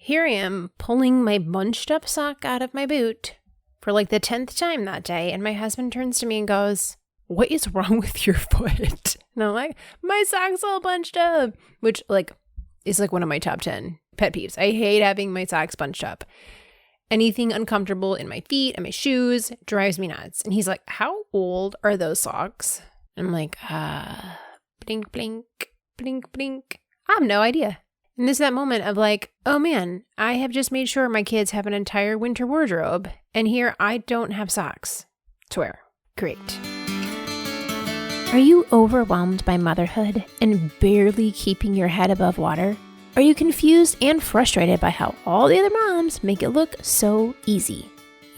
Here I am pulling my bunched up sock out of my boot for like the 10th time that day. And my husband turns to me and goes, "What is wrong with your foot?" And I'm like, "My sock's all bunched up," which like is like one of my top 10 pet peeves. I hate having my socks bunched up. Anything uncomfortable in my feet and my shoes drives me nuts. And he's like, "How old are those socks?" And I'm like, blink, blink, blink, blink. I have no idea. And there's that moment of like, oh man, I have just made sure my kids have an entire winter wardrobe. And here I don't have socks to wear. Great. Are you overwhelmed by motherhood and barely keeping your head above water? Are you confused and frustrated by how all the other moms make it look so easy?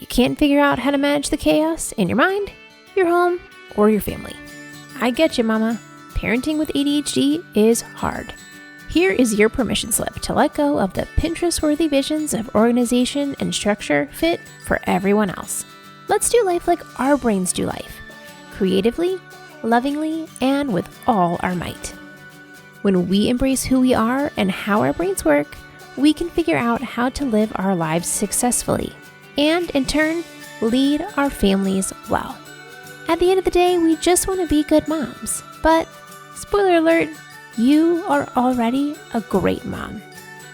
You can't figure out how to manage the chaos in your mind, your home, or your family. I get you, mama. Parenting with ADHD is hard. Here is your permission slip to let go of the Pinterest-worthy visions of organization and structure fit for everyone else. Let's do life like our brains do life. Creatively, lovingly, and with all our might. When we embrace who we are and how our brains work, we can figure out how to live our lives successfully and, in turn, lead our families well. At the end of the day, we just want to be good moms. But, spoiler alert, you are already a great mom.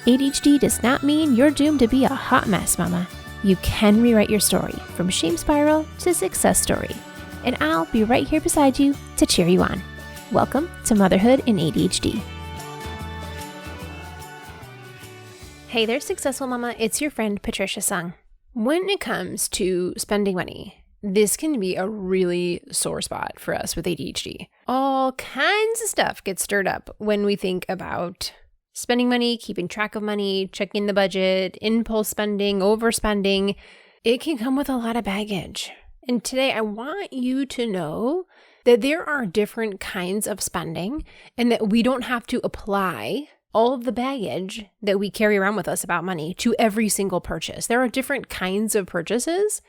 ADHD does not mean you're doomed to be a hot mess, mama. You can rewrite your story from shame spiral to success story. And I'll be right here beside you to cheer you on. Welcome to Motherhood in ADHD. Hey there, successful mama. It's your friend Patricia Sung. When it comes to spending money, this can be a really sore spot for us with ADHD. All kinds of stuff gets stirred up when we think about spending money, keeping track of money, checking the budget, impulse spending, overspending. It can come with a lot of baggage. And today I want you to know that there are different kinds of spending and that we don't have to apply all of the baggage that we carry around with us about money to every single purchase. There are different kinds of purchases.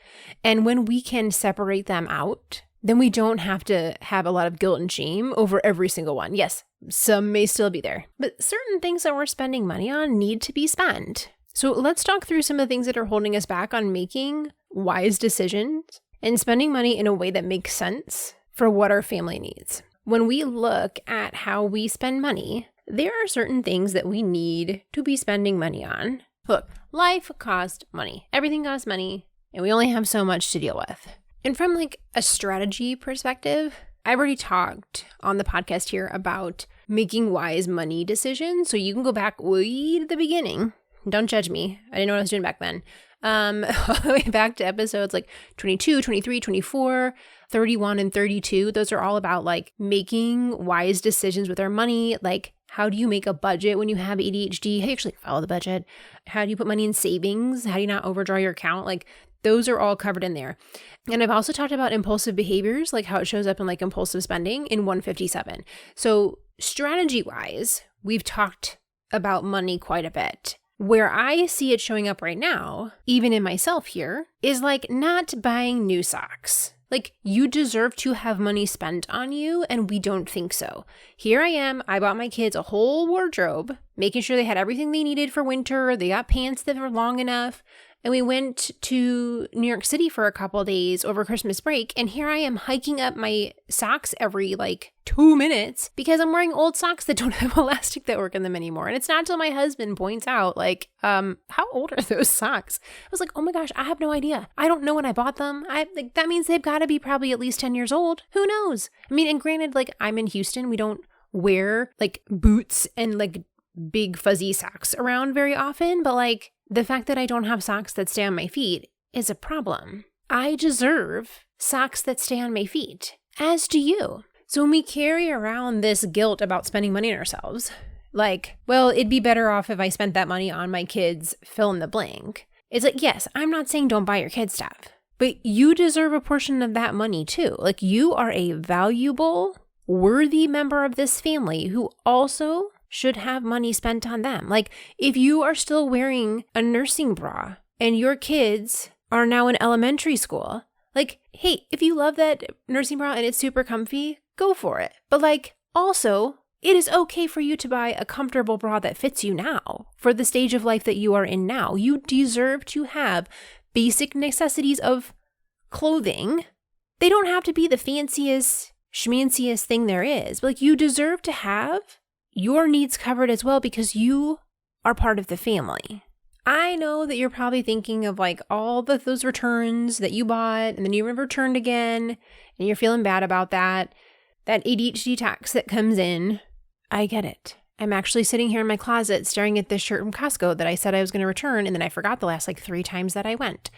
And when we can separate them out, then we don't have to have a lot of guilt and shame over every single one. Yes, some may still be there, but certain things that we're spending money on need to be spent. So let's talk through some of the things that are holding us back on making wise decisions and spending money in a way that makes sense for what our family needs. When we look at how we spend money, there are certain things that we need to be spending money on. Look, life costs money. Everything costs money, and we only have so much to deal with. And from like a strategy perspective, I've already talked on the podcast here about making wise money decisions. So you can go back way to the beginning. Don't judge me. I didn't know what I was doing back then. All the way back to episodes like 22, 23, 24, 31, and 32. Those are all about like making wise decisions with our money. Like, how do you make a budget when you have ADHD? How do you actually follow the budget? How do you put money in savings? How do you not overdraw your account? Like, those are all covered in there. And I've also talked about impulsive behaviors, like how it shows up in like impulsive spending in 157. So strategy-wise, we've talked about money quite a bit. Where I see it showing up right now, even in myself here, is like not buying new socks. Like, you deserve to have money spent on you, and we don't think so. Here I am, I bought my kids a whole wardrobe, making sure they had everything they needed for winter, they got pants that were long enough, and we went to New York City for a couple of days over Christmas break, and here I am hiking up my socks every like 2 minutes because I'm wearing old socks that don't have elastic that work in them anymore. And it's not until my husband points out like, how old are those socks? I was like, oh my gosh, I have no idea. I don't know when I bought them. That means they've got to be probably at least 10 years old. Who knows? I mean, and granted, like I'm in Houston, we don't wear like boots and like big fuzzy socks around very often, but like the fact that I don't have socks that stay on my feet is a problem. I deserve socks that stay on my feet, as do you. So when we carry around this guilt about spending money on ourselves, like, well, it'd be better off if I spent that money on my kids, fill in the blank. It's like, yes, I'm not saying don't buy your kids stuff, but you deserve a portion of that money too. Like, you are a valuable, worthy member of this family who also should have money spent on them. Like, if you are still wearing a nursing bra and your kids are now in elementary school, like, hey, if you love that nursing bra and it's super comfy, go for it. But like, also, It is okay for you to buy a comfortable bra that fits you now for the stage of life that you are in now. You deserve to have basic necessities of clothing. They don't have to be the fanciest, schmanciest thing there is, but like you deserve to have your needs covered as well because you are part of the family. I know that you're probably thinking of like all those returns that you bought and then you returned again and you're feeling bad about that ADHD tax that comes in. I get it. I'm actually sitting here in my closet staring at this shirt from Costco that I said I was going to return and then I forgot the last like 3 times that I went.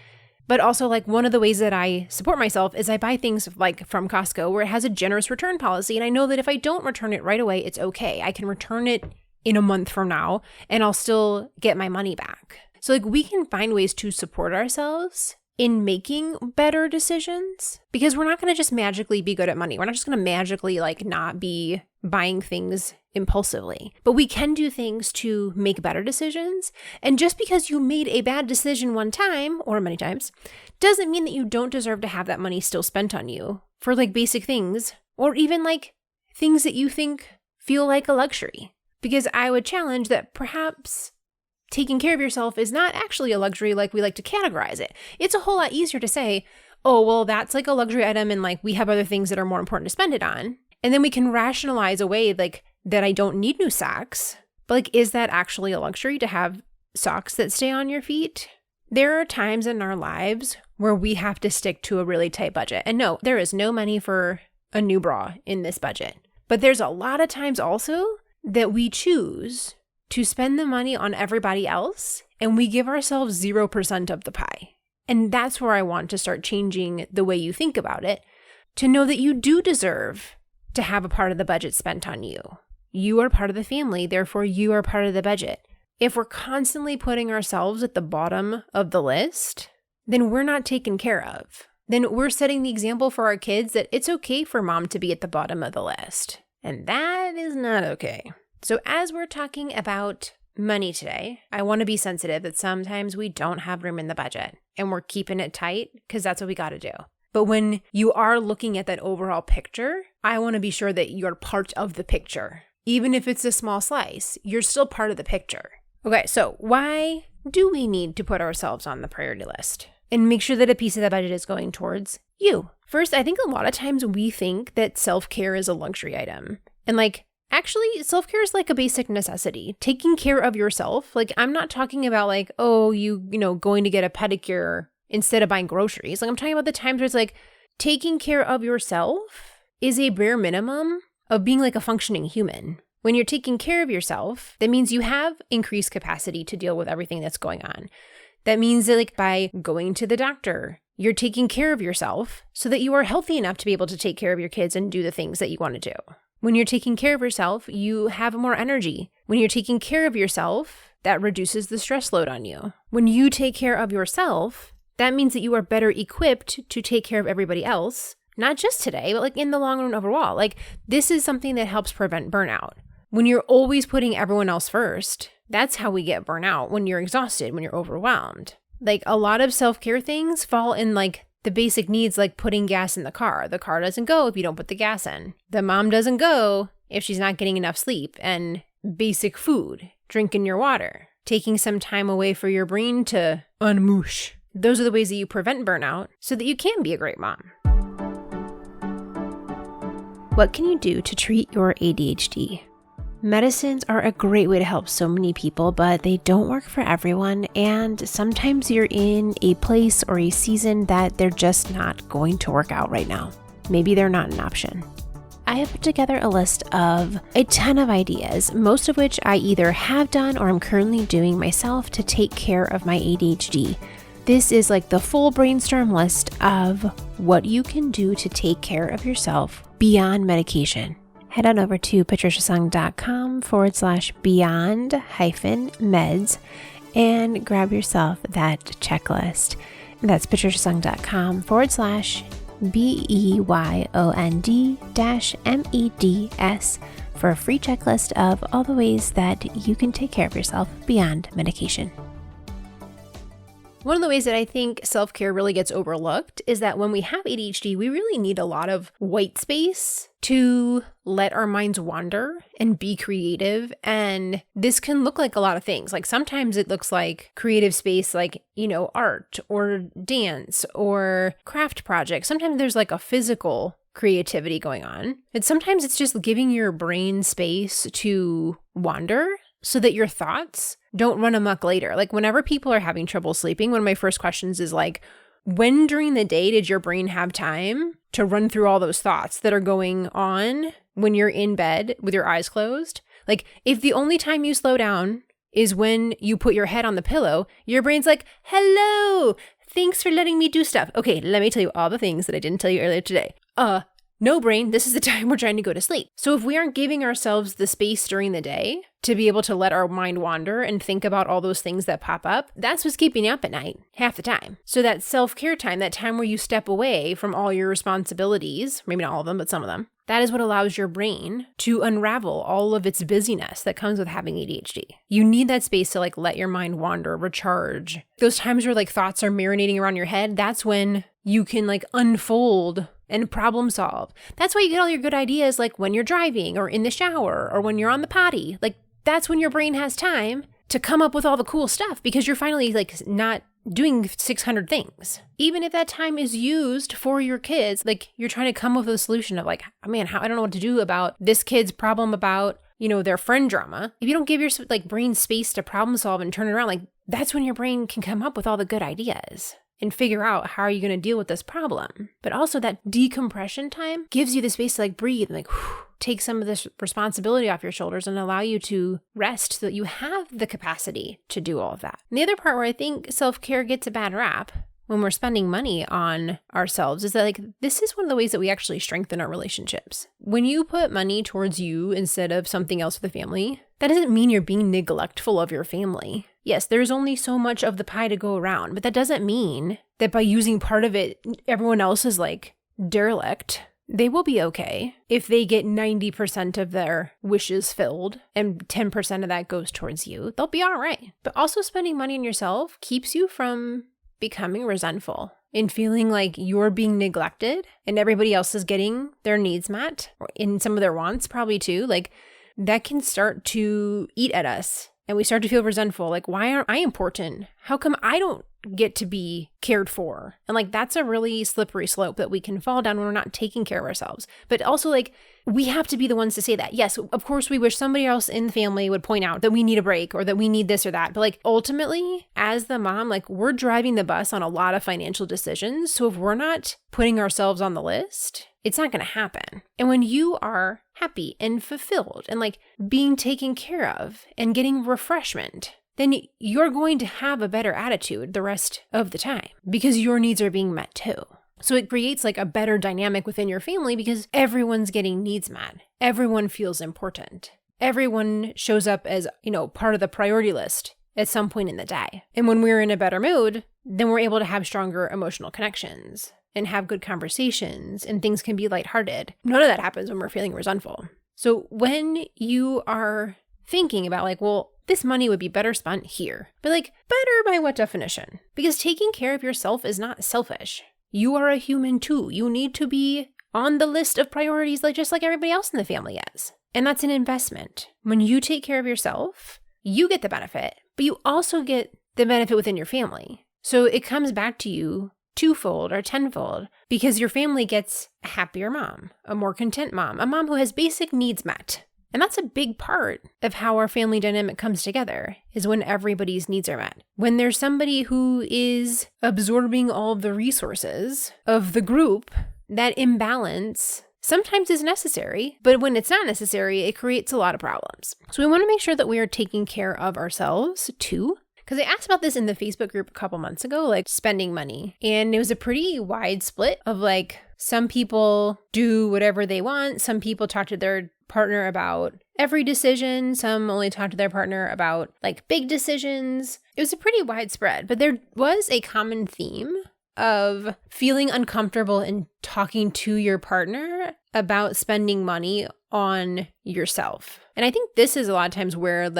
But also like one of the ways that I support myself is I buy things like from Costco where it has a generous return policy. And I know that if I don't return it right away, it's okay. I can return it in a month from now and I'll still get my money back. So like we can find ways to support ourselves in making better decisions because we're not going to just magically be good at money. We're not just going to magically like not be buying things impulsively, but we can do things to make better decisions. And just because you made a bad decision one time or many times doesn't mean that you don't deserve to have that money still spent on you for like basic things or even like things that you think feel like a luxury. Because I would challenge that perhaps taking care of yourself is not actually a luxury like we like to categorize it. It's a whole lot easier to say, oh, well, that's like a luxury item and like we have other things that are more important to spend it on. And then we can rationalize away like that I don't need new socks. But like, is that actually a luxury to have socks that stay on your feet? There are times in our lives where we have to stick to a really tight budget. And no, there is no money for a new bra in this budget. But there's a lot of times also that we choose to spend the money on everybody else and we give ourselves 0% of the pie. And that's where I want to start changing the way you think about it, to know that you do deserve to have a part of the budget spent on you. You are part of the family, therefore you are part of the budget. If we're constantly putting ourselves at the bottom of the list, then we're not taken care of. Then we're setting the example for our kids that it's okay for mom to be at the bottom of the list. And that is not okay. So as we're talking about money today, I want to be sensitive that sometimes we don't have room in the budget and we're keeping it tight because that's what we got to do. But when you are looking at that overall picture, I want to be sure that you're part of the picture. Even if it's a small slice, you're still part of the picture. Okay, so why do we need to put ourselves on the priority list and make sure that a piece of the budget is going towards you? First, I think a lot of times we think that self-care is a luxury item. And like, actually, self-care is like a basic necessity. Taking care of yourself. Like, I'm not talking about like, oh, you know, going to get a pedicure instead of buying groceries. Like, I'm talking about the times where it's like taking care of yourself is a bare minimum of being like a functioning human. When you're taking care of yourself, that means you have increased capacity to deal with everything that's going on. That means that like by going to the doctor, you're taking care of yourself so that you are healthy enough to be able to take care of your kids and do the things that you want to do. When you're taking care of yourself, you have more energy. When you're taking care of yourself, that reduces the stress load on you. When you take care of yourself, that means that you are better equipped to take care of everybody else, not just today, but like in the long run overall. Like this is something that helps prevent burnout. When you're always putting everyone else first, that's how we get burnout, when you're exhausted, when you're overwhelmed. Like a lot of self-care things fall in like the basic needs, like putting gas in the car. The car doesn't go if you don't put the gas in. The mom doesn't go if she's not getting enough sleep. And basic food, drinking your water, taking some time away for your brain to unmoosh. Those are the ways that you prevent burnout so that you can be a great mom. What can you do to treat your ADHD? Medicines are a great way to help so many people, but they don't work for everyone, and sometimes you're in a place or a season that they're just not going to work out right now. Maybe they're not an option. I have put together a list of a ton of ideas, most of which I either have done or I'm currently doing myself to take care of my ADHD. This is like the full brainstorm list of what you can do to take care of yourself beyond medication. Head on over to patriciasung.com/beyond-meds and grab yourself that checklist. That's patriciasung.com/BEYOND-MEDS for a free checklist of all the ways that you can take care of yourself beyond medication. One of the ways that I think self-care really gets overlooked is that when we have ADHD, we really need a lot of white space to let our minds wander and be creative. And this can look like a lot of things. Like sometimes it looks like creative space, like, art or dance or craft projects. Sometimes there's like a physical creativity going on. And sometimes it's just giving your brain space to wander so that your thoughts don't run amok later. Like whenever people are having trouble sleeping, one of my first questions is like, when during the day did your brain have time to run through all those thoughts that are going on when you're in bed with your eyes closed? Like if the only time you slow down is when you put your head on the pillow, your brain's like, hello, thanks for letting me do stuff. Okay, let me tell you all the things that I didn't tell you earlier today. No brain, this is the time we're trying to go to sleep. So if we aren't giving ourselves the space during the day to be able to let our mind wander and think about all those things that pop up, that's what's keeping you up at night half the time. So that self-care time, that time where you step away from all your responsibilities, maybe not all of them, but some of them, that is what allows your brain to unravel all of its busyness that comes with having ADHD. You need that space to let your mind wander, recharge. Those times where thoughts are marinating around your head, that's when you can unfold and problem solve. That's why you get all your good ideas when you're driving or in the shower or when you're on the potty. That's when your brain has time to come up with all the cool stuff because you're finally not doing 600 things. Even if that time is used for your kids, you're trying to come up with a solution of man, I don't know what to do about this kid's problem about, their friend drama. If you don't give your brain space to problem solve and turn it around, that's when your brain can come up with all the good ideas and figure out how are you going to deal with this problem. But also that decompression time gives you the space to breathe and take some of this responsibility off your shoulders and allow you to rest so that you have the capacity to do all of that. And the other part where I think self-care gets a bad rap when we're spending money on ourselves is that this is one of the ways that we actually strengthen our relationships. When you put money towards you instead of something else with the family, that doesn't mean you're being neglectful of your family. Yes, there's only so much of the pie to go around, but that doesn't mean that by using part of it, everyone else is derelict. They will be okay if they get 90% of their wishes filled and 10% of that goes towards you. They'll be all right. But also spending money on yourself keeps you from becoming resentful and feeling like you're being neglected and everybody else is getting their needs met, or in some of their wants probably too. That can start to eat at us. And we start to feel resentful. Why aren't I important? How come I don't get to be cared for? And that's a really slippery slope that we can fall down when we're not taking care of ourselves. But also we have to be the ones to say that. Yes, of course, we wish somebody else in the family would point out that we need a break or that we need this or that. But ultimately, as the mom, we're driving the bus on a lot of financial decisions. So if we're not putting ourselves on the list, it's not going to happen. And when you are happy and fulfilled and being taken care of and getting refreshment, then you're going to have a better attitude the rest of the time because your needs are being met too. So it creates a better dynamic within your family because everyone's getting needs met. Everyone feels important. Everyone shows up as, part of the priority list at some point in the day. And when we're in a better mood, then we're able to have stronger emotional connections and have good conversations and things can be lighthearted. None of that happens when we're feeling resentful. So when you are thinking about this money would be better spent here, but better by what definition? Because taking care of yourself is not selfish. You are a human too. You need to be on the list of priorities just like everybody else in the family is. And that's an investment. When you take care of yourself, you get the benefit, but you also get the benefit within your family. So it comes back to you twofold or tenfold because your family gets a happier mom, a more content mom, a mom who has basic needs met. And that's a big part of how our family dynamic comes together is when everybody's needs are met. When there's somebody who is absorbing all of the resources of the group, that imbalance sometimes is necessary, but when it's not necessary, it creates a lot of problems. So we want to make sure that we are taking care of ourselves too. Because I asked about this in the Facebook group a couple months ago, spending money. And it was a pretty wide split of some people do whatever they want. Some people talk to their partner about every decision. Some only talk to their partner about big decisions. It was a pretty widespread, but there was a common theme of feeling uncomfortable in talking to your partner about spending money on yourself. And I think this is a lot of times where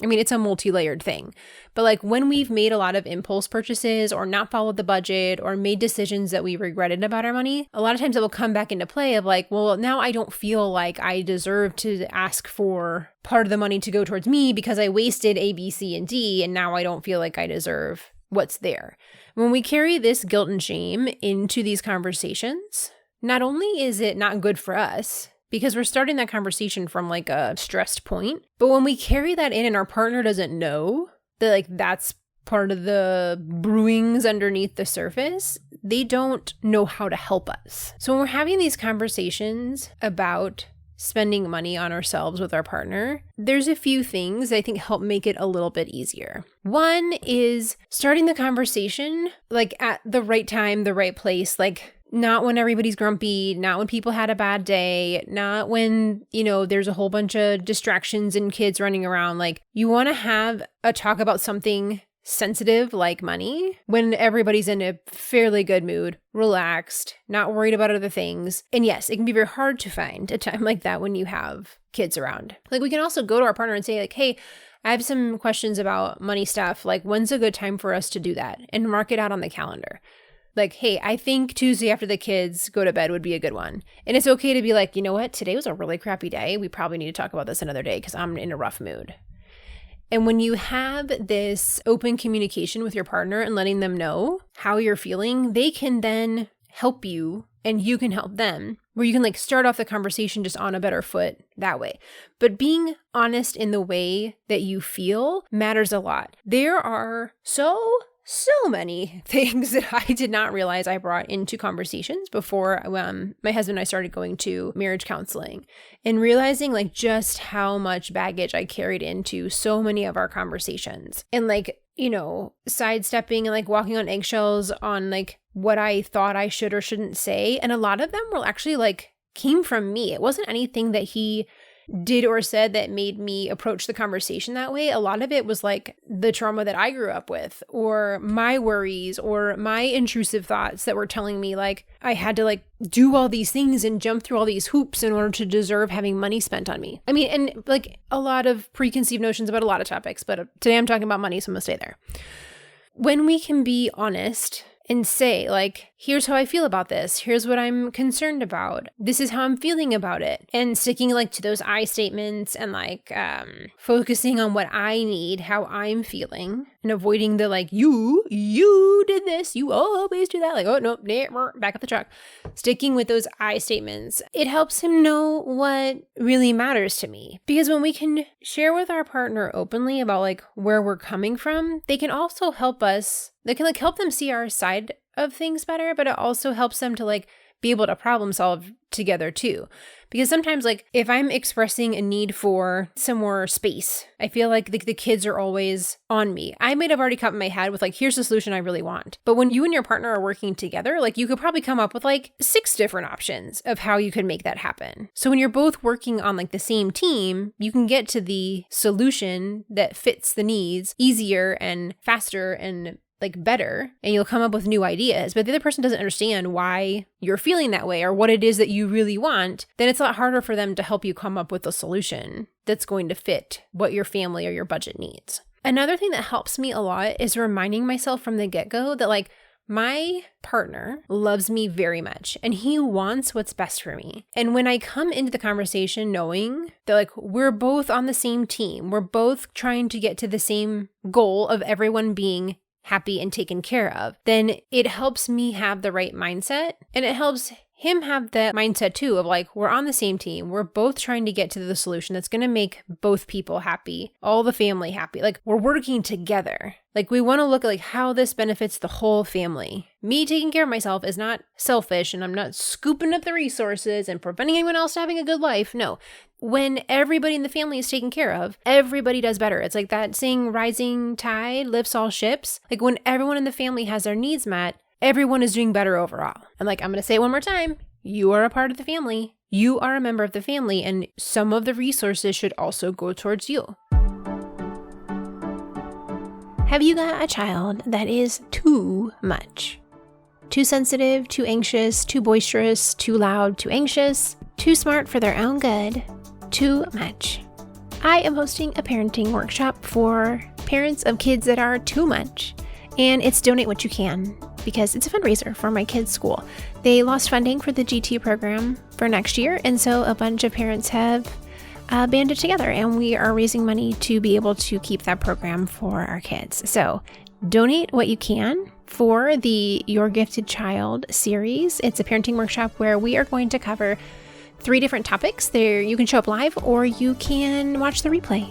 it's a multi-layered thing. But like when we've made a lot of impulse purchases or not followed the budget or made decisions that we regretted about our money, a lot of times it will come back into play of like, well, now I don't feel like I deserve to ask for part of the money to go towards me because I wasted A, B, C, and D, and now I don't feel like I deserve what's there. When we carry this guilt and shame into these conversations, not only is it not good for us, because we're starting that conversation from like a stressed point, but when we carry that in and our partner doesn't know that like that's part of the brewings underneath the surface, they don't know how to help us. So when we're having these conversations about spending money on ourselves with our partner, there's a few things I think help make it a little bit easier. One is starting the conversation like at the right time, the right place, like not when everybody's grumpy, not when people had a bad day, not when, there's a whole bunch of distractions and kids running around. Like you want to have a talk about something sensitive like money when everybody's in a fairly good mood, relaxed, not worried about other things. And yes, it can be very hard to find a time like that when you have kids around. Like we can also go to our partner and say like, hey, I have some questions about money stuff. Like when's a good time for us to do that? And mark it out on the calendar. Like, hey, I think Tuesday after the kids go to bed would be a good one. And it's okay to be like, you know what? Today was a really crappy day. We probably need to talk about this another day because I'm in a rough mood. And when you have this open communication with your partner and letting them know how you're feeling, they can then help you and you can help them, where you can like start off the conversation just on a better foot that way. But being honest in the way that you feel matters a lot. There are so many things that I did not realize I brought into conversations before my husband and I started going to marriage counseling, and realizing like just how much baggage I carried into so many of our conversations, and like, sidestepping and like walking on eggshells on like what I thought I should or shouldn't say. And a lot of them were actually like came from me. It wasn't anything that he did or said that made me approach the conversation that way. A lot of it was like the trauma that I grew up with, or my worries, or my intrusive thoughts that were telling me like I had to like do all these things and jump through all these hoops in order to deserve having money spent on me. I mean, and like a lot of preconceived notions about a lot of topics, but today I'm talking about money, so I'm gonna stay there. When we can be honest and say like, here's how I feel about this. Here's what I'm concerned about. This is how I'm feeling about it. And sticking like to those I statements and like focusing on what I need, how I'm feeling, and avoiding the like, you did this, you always do that. Like, oh, no, back up the truck. Sticking with those I statements. It helps him know what really matters to me. Because when we can share with our partner openly about like where we're coming from, they can also help us. They can like help them see our side of things better, but it also helps them to like be able to problem solve together too. Because sometimes like if I'm expressing a need for some more space, I feel like the kids are always on me. I might have already cut my head with like, here's the solution I really want. But when you and your partner are working together, like you could probably come up with like 6 different options of how you could make that happen. So when you're both working on like the same team, you can get to the solution that fits the needs easier and faster and like better, and you'll come up with new ideas. But if the other person doesn't understand why you're feeling that way or what it is that you really want, then it's a lot harder for them to help you come up with a solution that's going to fit what your family or your budget needs. Another thing that helps me a lot is reminding myself from the get-go that like my partner loves me very much and he wants what's best for me. And when I come into the conversation knowing that like we're both on the same team, we're both trying to get to the same goal of everyone being happy and taken care of, then it helps me have the right mindset, and it helps him have that mindset too of like, we're on the same team. We're both trying to get to the solution that's going to make both people happy, all the family happy. Like we're working together. Like we want to look at like how this benefits the whole family. Me taking care of myself is not selfish, and I'm not scooping up the resources and preventing anyone else having a good life. No. When everybody in the family is taken care of, everybody does better. It's like that saying, rising tide lifts all ships. Like when everyone in the family has their needs met, everyone is doing better overall. And like, I'm going to say it one more time. You are a part of the family. You are a member of the family, and some of the resources should also go towards you. Have you got a child that is too much? Too sensitive, too anxious, too boisterous, too loud, too anxious, too smart for their own good, too much. I am hosting a parenting workshop for parents of kids that are too much, and it's Donate What You Can because it's a fundraiser for my kids' school. They lost funding for the GT program for next year, and so a bunch of parents have banded together, and we are raising money to be able to keep that program for our kids. So donate what you can for the Your Gifted Child series. It's a parenting workshop where we are going to cover 3 different topics. There, you can show up live or you can watch the replay.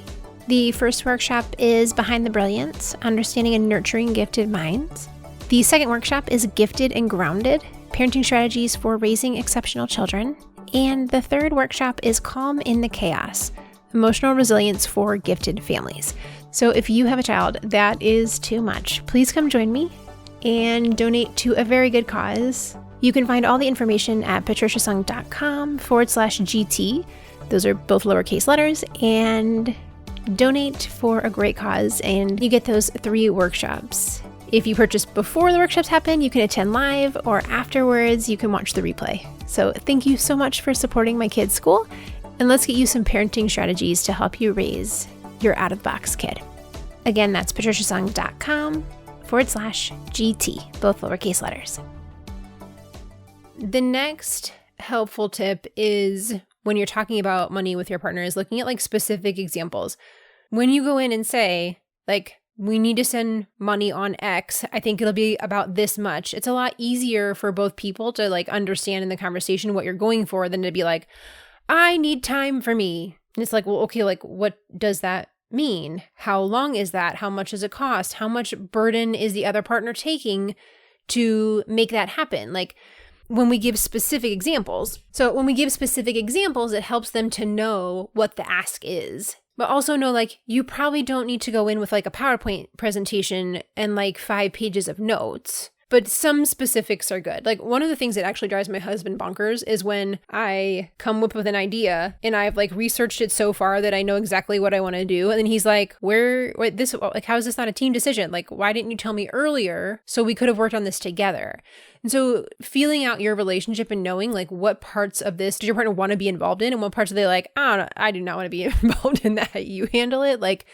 The first workshop is Behind the Brilliance, Understanding and Nurturing Gifted Minds. The second workshop is Gifted and Grounded, Parenting Strategies for Raising Exceptional Children. And the third workshop is Calm in the Chaos, Emotional Resilience for Gifted Families. So if you have a child that is too much, please come join me and donate to a very good cause. You can find all the information at patriciasung.com/GT. Those are both lowercase letters, and donate for a great cause, and you get those 3 workshops. If you purchase before the workshops happen, you can attend live, or afterwards, you can watch the replay. So thank you so much for supporting my kids' school, and let's get you some parenting strategies to help you raise your out-of-the-box kid. Again, that's patriciasung.com/GT, both lowercase letters. The next helpful tip is when you're talking about money with your partner is looking at like specific examples. When you go in and say, like, we need to send money on X, I think it'll be about this much. It's a lot easier for both people to like understand in the conversation what you're going for than to be like, I need time for me. And it's like, well, okay, like what does that mean? How long is that? How much does it cost? How much burden is the other partner taking to make that happen? Like when we give specific examples. So when we give specific examples, it helps them to know what the ask is. But also know, like, you probably don't need to go in with like a PowerPoint presentation and like 5 pages of notes, but some specifics are good. Like one of the things that actually drives my husband bonkers is when I come up with an idea and I've like researched it so far that I know exactly what I want to do. And then he's like, how is this not a team decision? Like, why didn't you tell me earlier so we could have worked on this together? And so feeling out your relationship and knowing like what parts of this does your partner want to be involved in and what parts are they like, I do not want to be involved in that. You handle it. Like,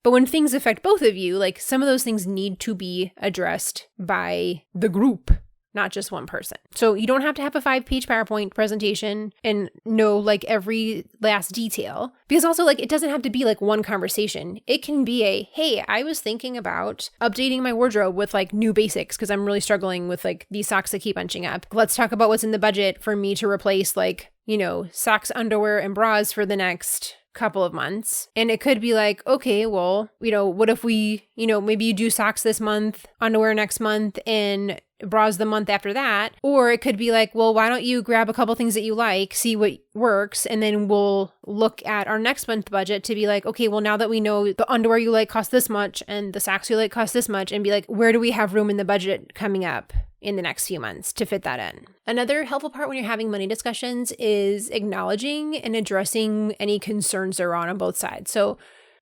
but when things affect both of you, like some of those things need to be addressed by the group, not just one person. So you don't have to have a 5-page PowerPoint presentation and know like every last detail, because also like it doesn't have to be like one conversation. It can be hey, I was thinking about updating my wardrobe with like new basics because I'm really struggling with like these socks that keep bunching up. Let's talk about what's in the budget for me to replace like, socks, underwear, and bras for the next couple of months. And it could be like, okay, well, what if we, maybe you do socks this month, underwear next month, and bras the month after that. Or it could be like, well, why don't you grab a couple things that you like, see what works, and then we'll look at our next month budget to be like, okay, well, now that we know the underwear you like costs this much and the socks you like cost this much, and be like, where do we have room in the budget coming up in the next few months to fit that in? Another helpful part when you're having money discussions is acknowledging and addressing any concerns that are on both sides. So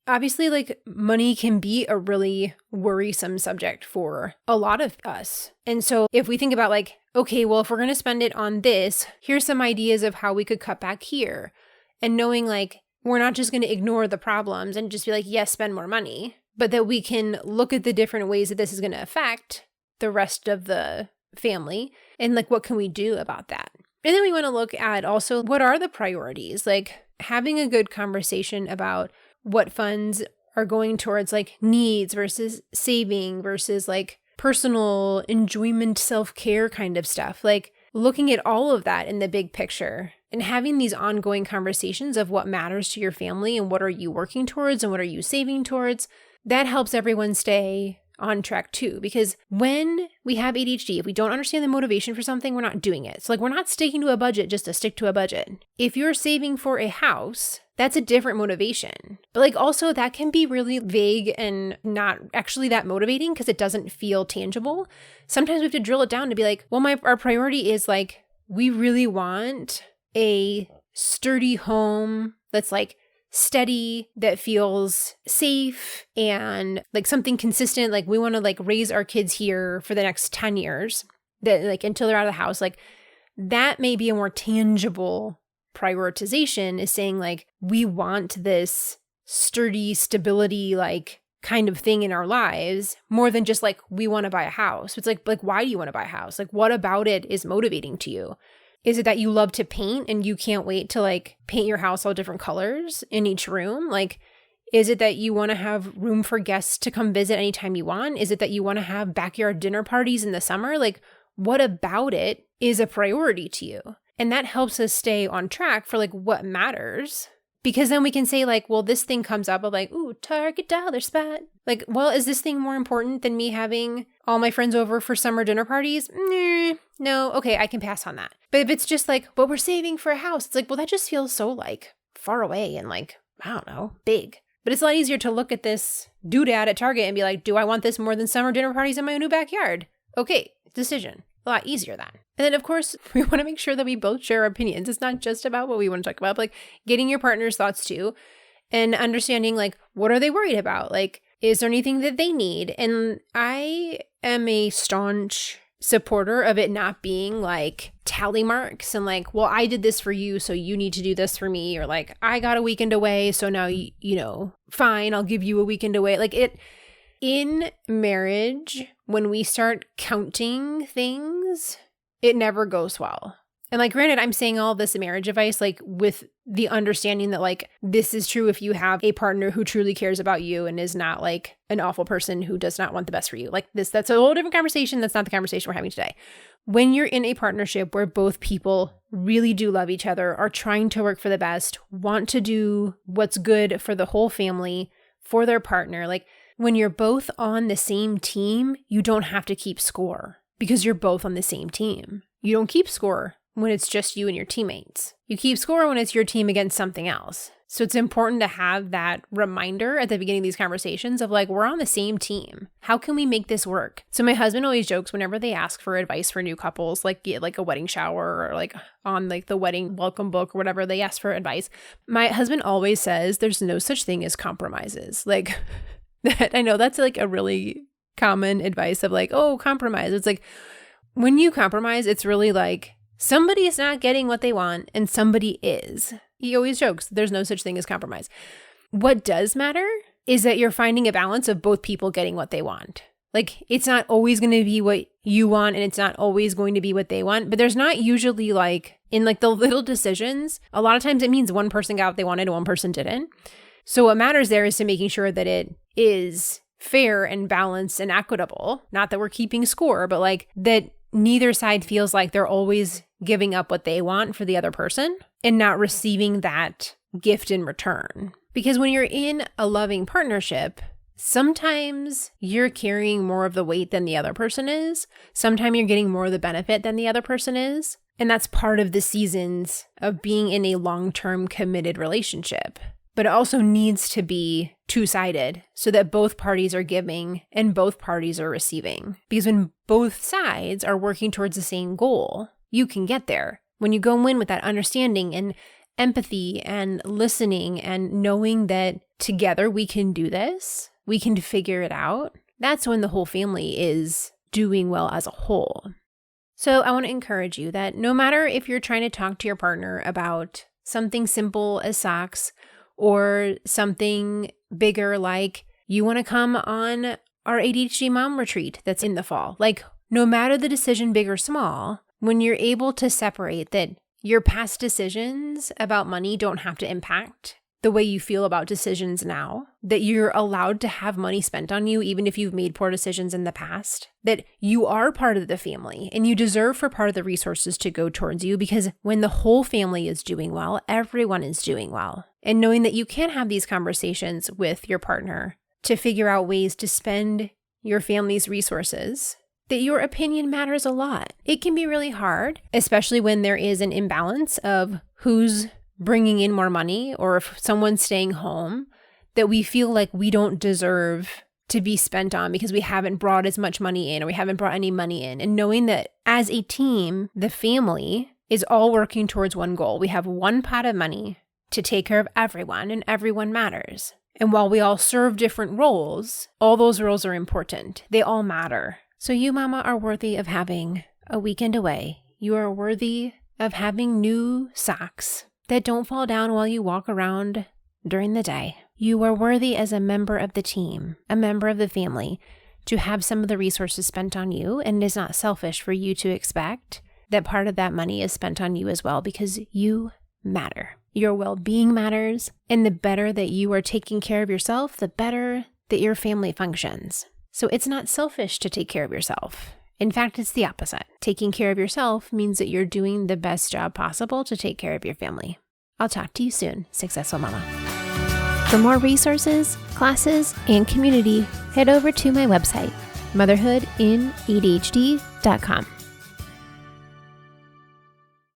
obviously, like, money can be a really worrisome subject for a lot of us. And so if we think about like, okay, well, if we're going to spend it on this, here's some ideas of how we could cut back here. And knowing like, we're not just going to ignore the problems and just be like, yes, spend more money, but that we can look at the different ways that this is going to affect the rest of the family and like, what can we do about that? And then we want to look at also, what are the priorities? Like having a good conversation about what funds are going towards like needs versus saving versus like personal enjoyment, self-care kind of stuff. Like looking at all of that in the big picture and having these ongoing conversations of what matters to your family and what are you working towards and what are you saving towards. That helps everyone stay on track too, because when we have ADHD, if we don't understand the motivation for something, we're not doing it. So like, we're not sticking to a budget just to stick to a budget. If you're saving for a house, that's a different motivation. But like, also that can be really vague and not actually that motivating because it doesn't feel tangible. Sometimes we have to drill it down to be like, well, our priority is like, we really want a sturdy home that's like steady, that feels safe and like something consistent. Like we want to like raise our kids here for the next 10 years, that like until they're out of the house. Like that may be a more tangible prioritization is saying like, we want this sturdy stability, like kind of thing in our lives more than just like, we want to buy a house. It's like, why do you want to buy a house? Like, what about it is motivating to you? Is it that you love to paint and you can't wait to like paint your house all different colors in each room? Like, is it that you want to have room for guests to come visit anytime you want? Is it that you want to have backyard dinner parties in the summer? Like, what about it is a priority to you? And that helps us stay on track for like what matters. Because then we can say like, well, this thing comes up of like, ooh, Target dollar spot. Like, well, is this thing more important than me having all my friends over for summer dinner parties? No, okay, I can pass on that. But if it's just like, well, we're saving for a house, it's like, well, that just feels so like far away and like, I don't know, big. But it's a lot easier to look at this doodad at Target and be like, do I want this more than summer dinner parties in my new backyard? Okay, decision. A lot easier then. And then, of course, we want to make sure that we both share opinions. It's not just about what we want to talk about, but like getting your partner's thoughts too and understanding like, what are they worried about? Like, is there anything that they need? And I am a staunch supporter of it not being like tally marks and like, well, I did this for you, so you need to do this for me. Or like, I got a weekend away, so now, fine, I'll give you a weekend away. Like in marriage, when we start counting things, it never goes well. And like, granted, I'm saying all this marriage advice, like with the understanding that like, this is true if you have a partner who truly cares about you and is not like an awful person who does not want the best for you. Like that's a whole different conversation. That's not the conversation we're having today. When you're in a partnership where both people really do love each other, are trying to work for the best, want to do what's good for the whole family, for their partner, like when you're both on the same team, you don't have to keep score because you're both on the same team. You don't keep score when it's just you and your teammates. You keep score when it's your team against something else. So it's important to have that reminder at the beginning of these conversations of like, we're on the same team. How can we make this work? So my husband always jokes whenever they ask for advice for new couples, like a wedding shower or like on like the wedding welcome book or whatever, they ask for advice. My husband always says there's no such thing as compromises. Like I know that's like a really common advice of like, oh, compromise. It's like when you compromise, it's really like, somebody is not getting what they want and somebody is. He always jokes, there's no such thing as compromise. What does matter is that you're finding a balance of both people getting what they want. Like, it's not always going to be what you want and it's not always going to be what they want, but there's not usually like, in like the little decisions, a lot of times it means one person got what they wanted and one person didn't. So what matters there is to making sure that it is fair and balanced and equitable. Not that we're keeping score, but like that neither side feels like they're always giving up what they want for the other person and not receiving that gift in return. Because when you're in a loving partnership, sometimes you're carrying more of the weight than the other person is. Sometimes you're getting more of the benefit than the other person is. And that's part of the seasons of being in a long-term committed relationship. But it also needs to be two-sided so that both parties are giving and both parties are receiving. Because when both sides are working towards the same goal, you can get there. When you go in with that understanding and empathy and listening and knowing that together we can do this, we can figure it out, that's when the whole family is doing well as a whole. So I want to encourage you that no matter if you're trying to talk to your partner about something simple as socks, or something bigger like you want to come on our ADHD mom retreat that's in the fall. Like, no matter the decision, big or small, when you're able to separate that your past decisions about money don't have to impact the way you feel about decisions now, that you're allowed to have money spent on you even if you've made poor decisions in the past, that you are part of the family and you deserve for part of the resources to go towards you, because when the whole family is doing well, everyone is doing well. And knowing that you can have these conversations with your partner to figure out ways to spend your family's resources, that your opinion matters a lot. It can be really hard, especially when there is an imbalance of who's bringing in more money or if someone's staying home, that we feel like we don't deserve to be spent on because we haven't brought as much money in or we haven't brought any money in. And knowing that as a team, the family is all working towards one goal. We have one pot of money to take care of everyone and everyone matters. And while we all serve different roles, all those roles are important. They all matter. So you, mama, are worthy of having a weekend away. You are worthy of having new socks that don't fall down while you walk around during the day. You are worthy as a member of the team, a member of the family, to have some of the resources spent on you, and it is not selfish for you to expect that part of that money is spent on you as well, because you matter. Your well-being matters, and the better that you are taking care of yourself, the better that your family functions. So it's not selfish to take care of yourself. In fact, it's the opposite. Taking care of yourself means that you're doing the best job possible to take care of your family. I'll talk to you soon, Successful Mama. For more resources, classes, and community, head over to my website, motherhoodinadhd.com.